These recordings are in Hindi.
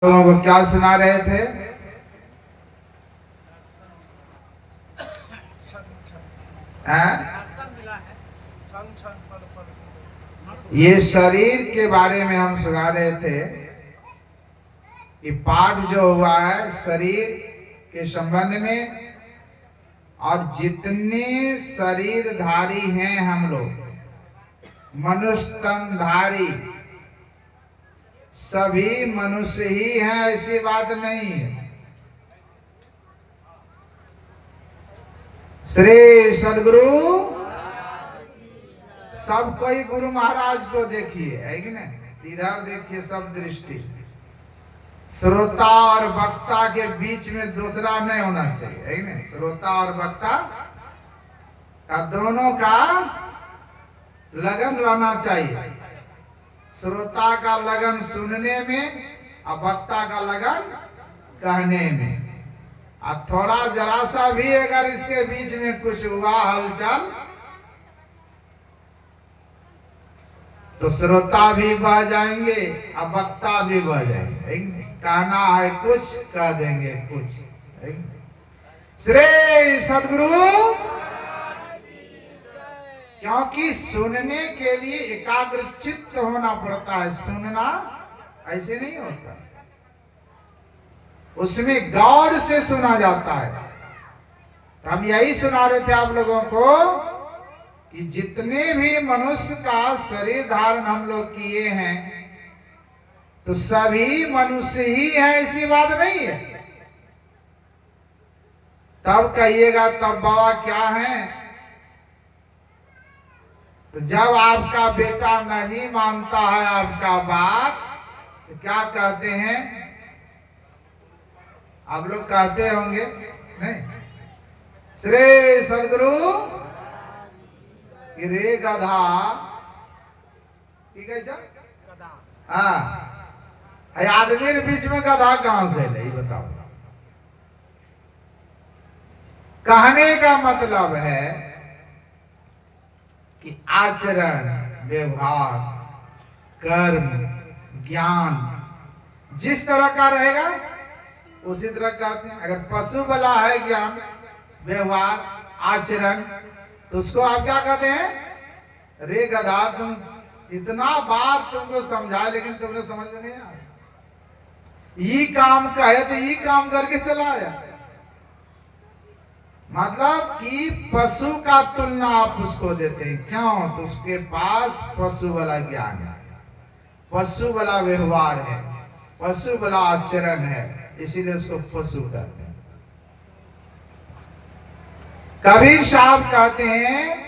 लोगों को क्या सुना रहे थे? ये शरीर के बारे में हम सुना रहे थे कि पाठ जो हुआ है शरीर के संबंध में, और जितने शरीरधारी हैं हम लोग, मनुष्य तनधारी, सभी मनुष्य ही हैं, ऐसी बात नहीं है। श्री सदगुरु सब कोई गुरु महाराज को देखिए, है कि नहीं? इधर देखिए, सब दृष्टि श्रोता और वक्ता के बीच में दूसरा नहीं होना चाहिए, है कि नहीं? श्रोता और वक्ता का दोनों का लगन रहना चाहिए। श्रोता का लगन सुनने में और वक्ता का लगन कहने में। और थोड़ा जरा सा भी अगर इसके बीच में कुछ हुआ हलचल तो श्रोता भी बह जाएंगे और वक्ता भी बह जाएंगे। कहना है कुछ, कह देंगे कुछ। श्री सदगुरु, क्योंकि सुनने के लिए एकाग्र चित्त होना पड़ता है। सुनना ऐसे नहीं होता, उसमें गौर से सुना जाता है। तो हम यही सुना रहे थे आप लोगों को कि जितने भी मनुष्य का शरीर धारण हम लोग किए हैं तो सभी मनुष्य ही हैं, ऐसी बात नहीं है। तब कहिएगा तब बाबा क्या है? तो जब आपका बेटा नहीं मानता है आपका बात तो क्या कहते हैं? आप लोग कहते होंगे नहीं? श्री सदगुरु रे गधा, ठीक है सर? हाँ, आदमी के बीच में गधा कहां से ले, बताओ। कहने का मतलब है कि आचरण, व्यवहार, कर्म, ज्ञान जिस तरह का रहेगा उसी तरह कहते हैं। अगर पशु वाला है ज्ञान, व्यवहार, आचरण, तो उसको आप क्या कहते हैं? रे गधा, तुम इतना बात तुमको समझाए लेकिन तुमने समझ में नहीं आया। ये काम कहे तो ये काम करके चला आया। मतलब कि पशु का तुलना आप उसको देते हैं। क्यों? तो उसके पास पशु वाला ज्ञान है, पशु वाला व्यवहार है, पशु वाला आचरण है, इसीलिए उसको पशु कहते हैं। कबीर साहब कहते हैं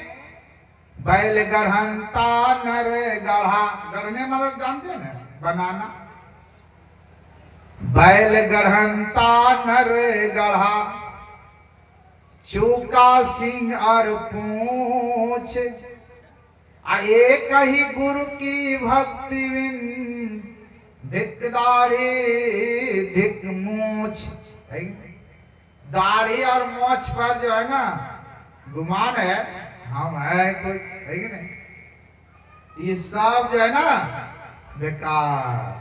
बैल गढ़ंता नर गढ़ा। गढ़ने मतलब जानते हैं ना, बनाना। बैल गढ़ंता नर गढ़ा, चूका सिंह और पूछ, एक ही गुरु की भक्ति बिन, धिकदारी धिक मूछ। दाढ़ी और मोछ पर जो है ना गुमान है, हम है कुछ, है कि नहीं? ये सब जो है ना बेकार।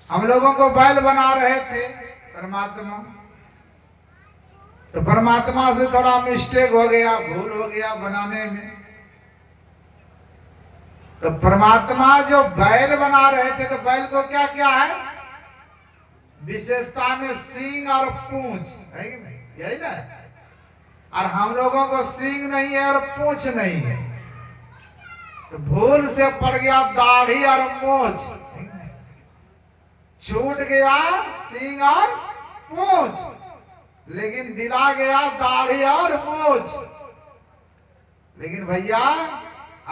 हम लोगों को बैल बना रहे थे परमात्मा, तो परमात्मा से थोड़ा मिस्टेक हो गया, भूल हो गया बनाने में। तो परमात्मा जो बैल बना रहे थे तो बैल को क्या क्या है विशेषता में? सींग और पूंछ, है कि नहीं? यही ना। और हम लोगों को सींग नहीं है और पूंछ नहीं है, तो भूल से पड़ गया दाढ़ी और मूछ, छूट गया सींग और पूंछ, लेकिन दिला गया दाढ़ी और मूछ। लेकिन भैया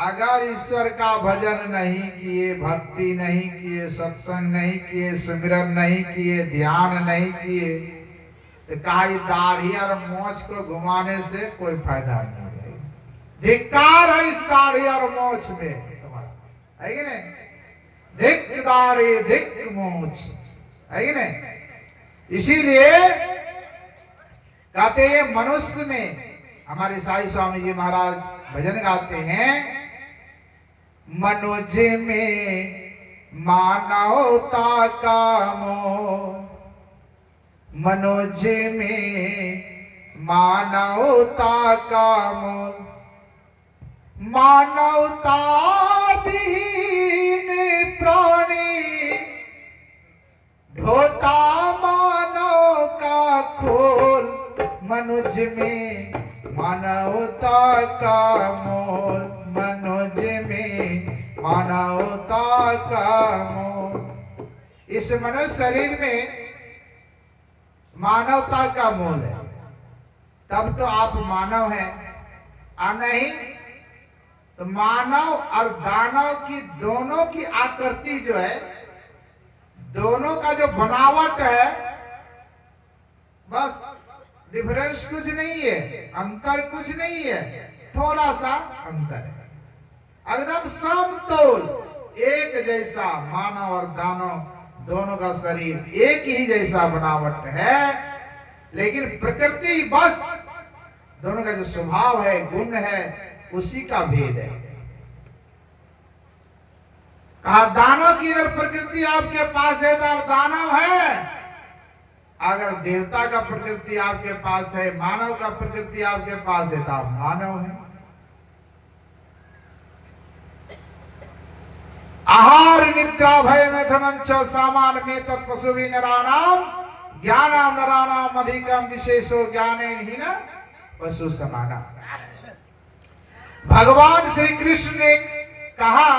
अगर ईश्वर का भजन नहीं किए, भक्ति नहीं किए, सत्संग नहीं किए, सुमिरन नहीं किए, ध्यान नहीं किए, तो कहीं दाढ़ी और मोछ को घुमाने से कोई फायदा नहीं है। धिक्कार है इस दाढ़ी और मोछ में तुम्हारा, है कि नहीं? धिक दाढ़ी धिक मोछ, है कि नहीं? इसीलिए कहते हैं मनुष्य में, हमारे साईं स्वामी जी महाराज भजन गाते हैं, मनुज में मानवता का मोह मनुज में, मानवता का मोल, मानवता विहीन प्राणी ढोता मानव का खोल, मनुज में मानवता का मोल, मनुज में मानवता का मोल। इस मनुष्य शरीर में मानवता का मोल है, तब तो आप मानव हैं। और नहीं तो मानव और दानव की दोनों की आकृति जो है, दोनों का जो बनावट है, बस डिफरेंस कुछ नहीं है, अंतर कुछ नहीं है, थोड़ा सा अंतर है। एकदम समतोल एक जैसा मानव और दानव दोनों का शरीर एक ही जैसा बनावट है, लेकिन प्रकृति बस दोनों का जो स्वभाव है, गुण है, उसी का भेद है। कहा दानव की अगर प्रकृति आपके पास है तो आप दानव है, अगर देवता का प्रकृति आपके पास है, मानव का प्रकृति आपके पास है तो आप मानव है। आहार निद्रा भय मैथुनं च सामान में तत्पशुभिः नराणाम ज्ञानाम नराणाम अधिकम विशेषो ज्ञानेन न पशु समाना। भगवान श्री कृष्ण ने कहा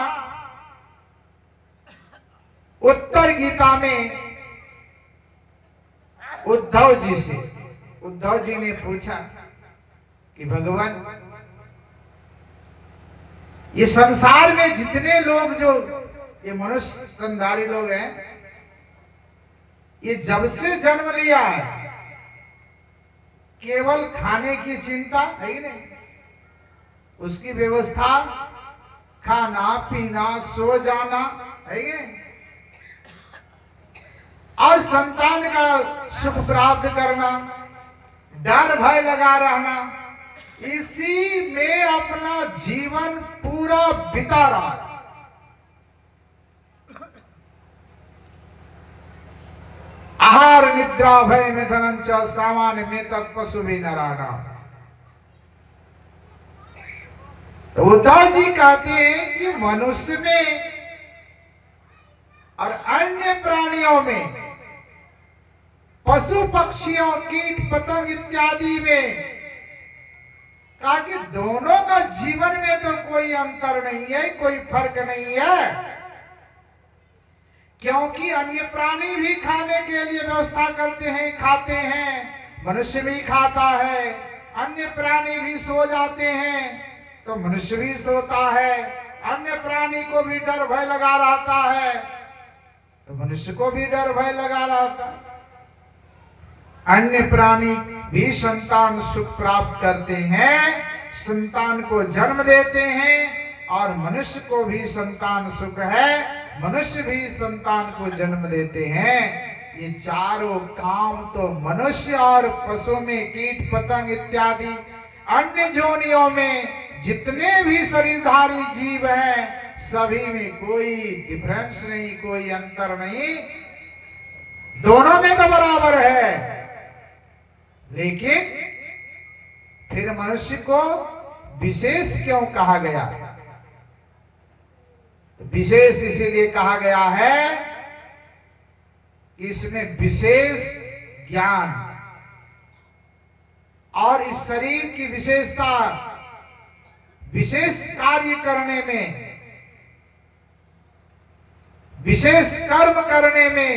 उत्तर गीता में उद्धव जी से, उद्धव जी ने पूछा कि भगवान ये संसार में जितने लोग जो ये मनुष्य तनधारी लोग हैं, ये जब से जन्म लिया है केवल खाने की चिंता है ही नहीं, उसकी व्यवस्था खाना पीना सो जाना है ही नहीं, और संतान का सुख प्राप्त करना, डर भय लगा रहना, इसी में अपना जीवन पूरा बिता रहा है। आहार निद्रा भय मैथुनं च सामान्य में तत्पशुभिः नराणाम। तो उद्धव जी कहते हैं कि मनुष्य में और अन्य प्राणियों में, पशु पक्षियों कीट पतंग इत्यादि में, कहा कि दोनों का जीवन में तो कोई अंतर नहीं है, कोई फर्क नहीं है, क्योंकि अन्य प्राणी भी खाने के लिए व्यवस्था करते हैं, खाते हैं, मनुष्य भी खाता है, अन्य प्राणी भी सो जाते हैं तो मनुष्य भी सोता है, अन्य प्राणी को भी डर भय लगा रहता है तो मनुष्य को भी डर भय लगा रहता है। अन्य प्राणी भी संतान सुख प्राप्त करते हैं, संतान को जन्म देते हैं, और मनुष्य को भी संतान सुख है, मनुष्य भी संतान को जन्म देते हैं। ये चारों काम तो मनुष्य और पशु में, कीट पतंग इत्यादि अन्य जोनियों में जितने भी शरीरधारी जीव हैं, सभी में कोई डिफरेंस नहीं, कोई अंतर नहीं, दोनों में तो बराबर है। लेकिन फिर मनुष्य को विशेष क्यों कहा गया? तो विशेष इसीलिए कहा गया है कि इसमें विशेष ज्ञान और इस शरीर की विशेषता, विशेष कार्य करने में, विशेष कर्म करने में,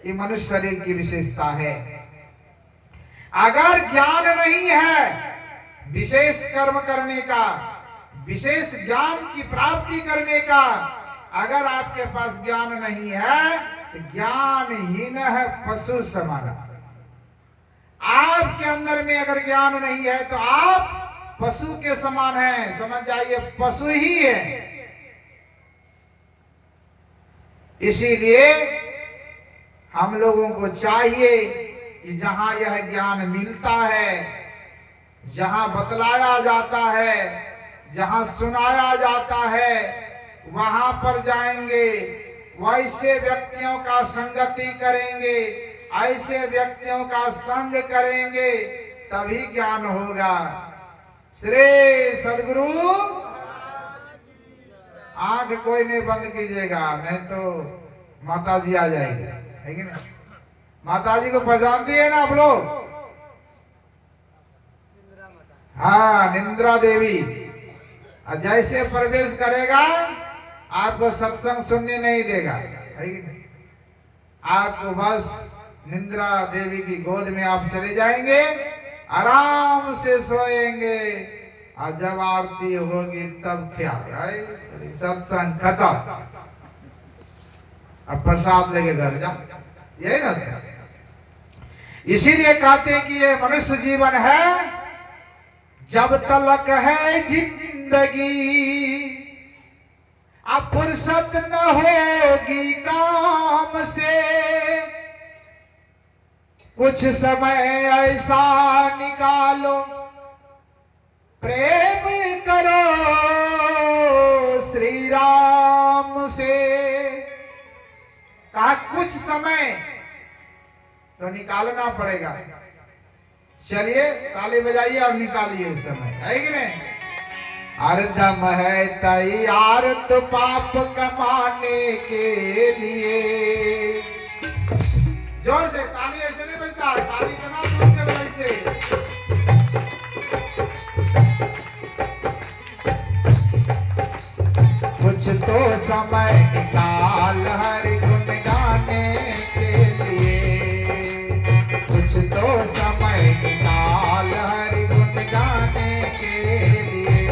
ये मनुष्य शरीर की विशेषता है। अगर ज्ञान नहीं है विशेष कर्म करने का, विशेष ज्ञान की प्राप्ति करने का, अगर आपके पास ज्ञान नहीं है तो ज्ञानहीन है पशु समान। आपके अंदर में अगर ज्ञान नहीं है तो आप पशु के समान हैं, समझ जाइए पशु ही है। इसीलिए हम लोगों को चाहिए कि जहां यह ज्ञान मिलता है, जहां बतलाया जाता है, जहां सुनाया जाता है, वहां पर जाएंगे, वैसे व्यक्तियों का संगति करेंगे, ऐसे व्यक्तियों का संग करेंगे, तभी ज्ञान होगा। श्री सदगुरु, आंख कोई नहीं बंद कीजिएगा, नहीं तो माता जी आ जाएगी, है कि नहीं? माता जी को पहचानती है ना आप लोग? हाँ, निंद्रा देवी। जैसे प्रवेश करेगा आपको सत्संग सुनने नहीं देगा, है कि नहीं? आपको बस निंद्रा देवी की गोद में आप चले जाएंगे, आराम से सोएंगे, और जब आरती होगी तब क्या है, सत्संग खत्म, अब प्रसाद लेके घर जा, यही ना? इसीलिए कहते हैं कि ये मनुष्य जीवन है, जब तलक है जिंदगी, अब फुर्सत न होगी काम से, कुछ समय ऐसा निकालो, प्रेम करो श्री राम से। कहा कुछ समय तो निकालना पड़ेगा। चलिए ताली बजाइए और निकालिए समय, है कि नहीं? हरदम है तैयार तो पाप कमाने के लिए। जोर से ताली, ऐसे नहीं बजता, ताली इतना जोर से वैसे। कुछ तो समय निकाल हरि गुण गाने के लिए, कुछ तो समय निकाल हरि गुण गाने के लिए।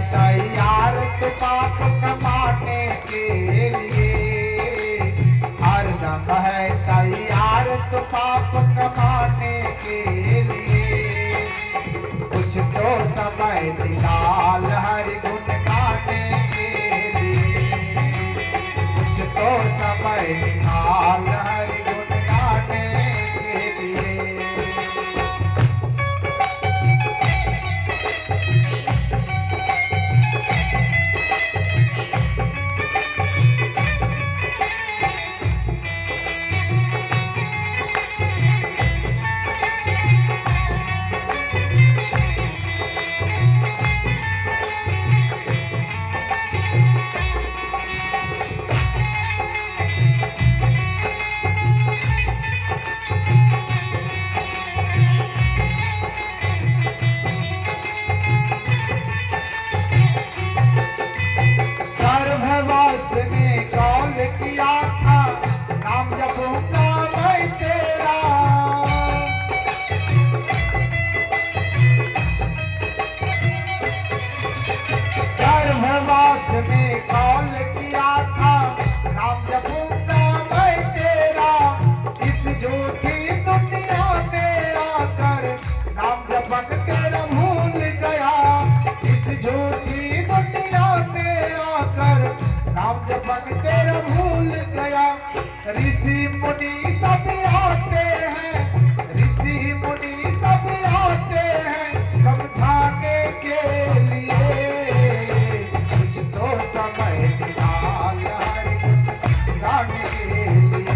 तैयार तो पाप कमाने के लिए, हरदम है तैयार तो पाप कमाने के लिए, कुछ तो समय निकाल हरि गुण गाने के लिए, कुछ तो समय निकाल हरि गुण गाने के लिए। ऋषि मुनि सब आते हैं, ऋषि मुनि सब आते हैं समझाने के लिए, कुछ तो समय निकाल हरि गुण गाने के लिए,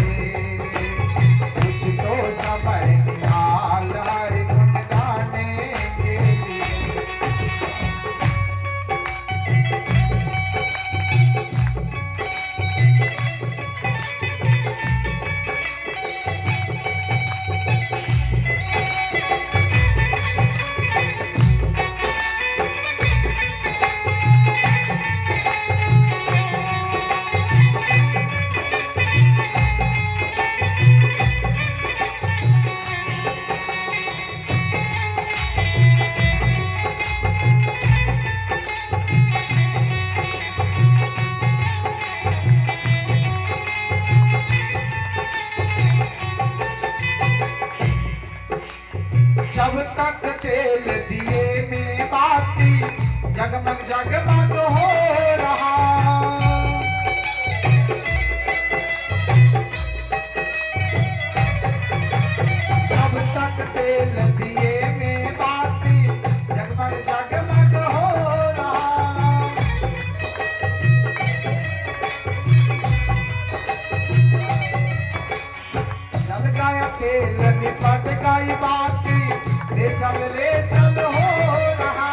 कुछ तो समय निकाल हरि गुण गाने के लिए। जगमग जगमग हो रहा। जब तक तेल दिए में बाती जगमग जगमग हो रहा। जल गया तेल निपट गई बाती ले चल हो रहा।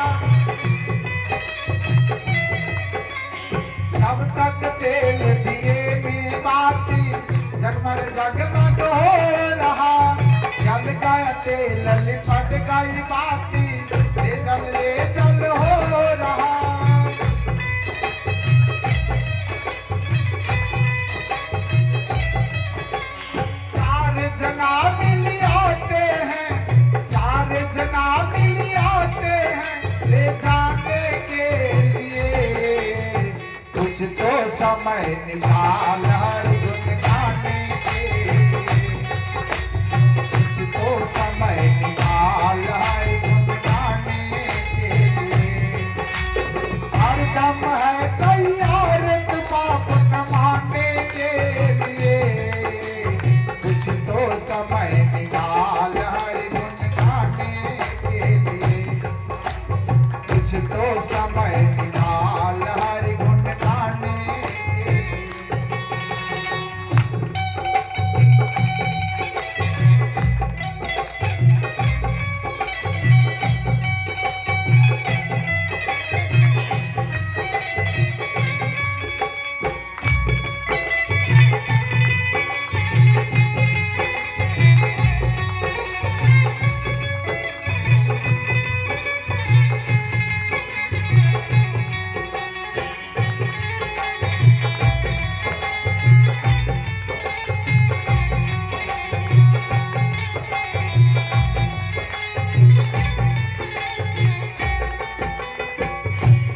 जब तक तेल दिए में बाती जगमग जगमग हो रहा। जल गया तेल लिपट गई बाती ले चल हो रहा। चार जना मिल आते हैं, चार जना मिल आते हैं ले जाने के लिए। कुछ तो समय निकाल हर गुन गाने के लिए। कुछ तो समय निकाल हर गुन गाने के लिए। हर दम है तैयार तू पाप कमाने के लिए। कुछ तो समय निकाल हर गुन गाने के लिए। कुछ तो समय निकाल हर गुन गाने के लिए।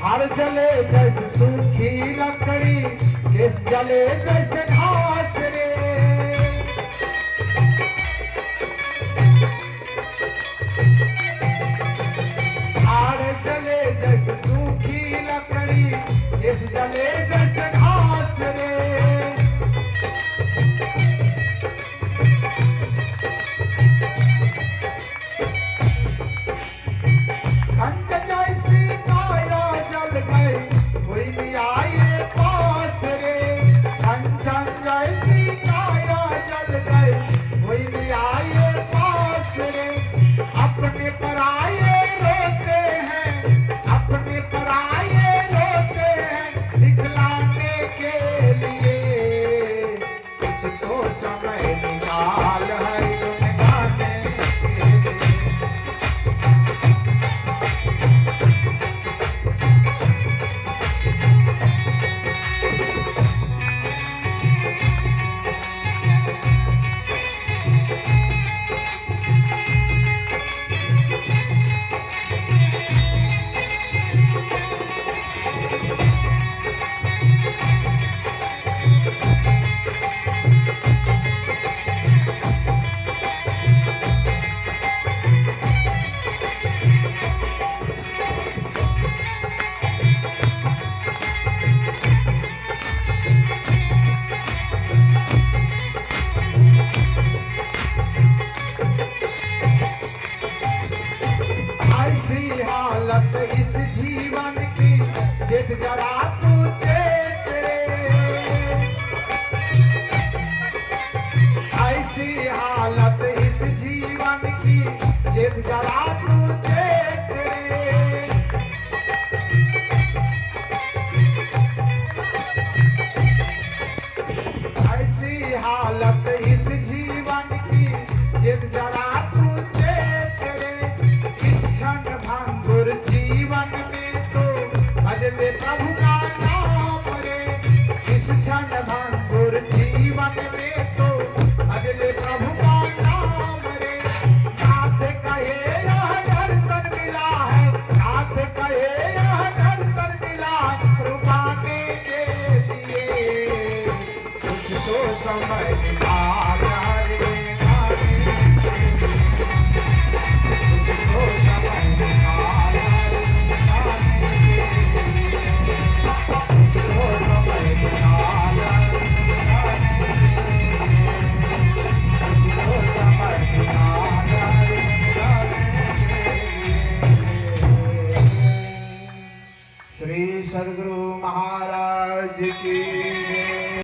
हार जले जैसे सूखी लकड़ी, केस जले जैसे घास रे। हार जले जैसे सूखी लकड़ी, केस जले जैसे घास रे। कंच जैसी काया जल गई कोई भी आए पास रे। कंचन जैसी काया जल गई कोई भी आए पास रे। अपने पराये रोते हैं, अपने पराये रोते हैं दिखलाने के लिए। कुछ तो समय निकाल है गुन गाने के लिए। ऐसी हालत इस जीवन की जिद जरा तू चेत रे। ऐसी हालत इस जीवन की जिद जरा तू चेत रे। ऐसी हालत इस जीवन की जिद जरा तू चेत रे। इस क्षण भंगुर जीवन में तो भजले प्रभु सदगुरु महाराज की।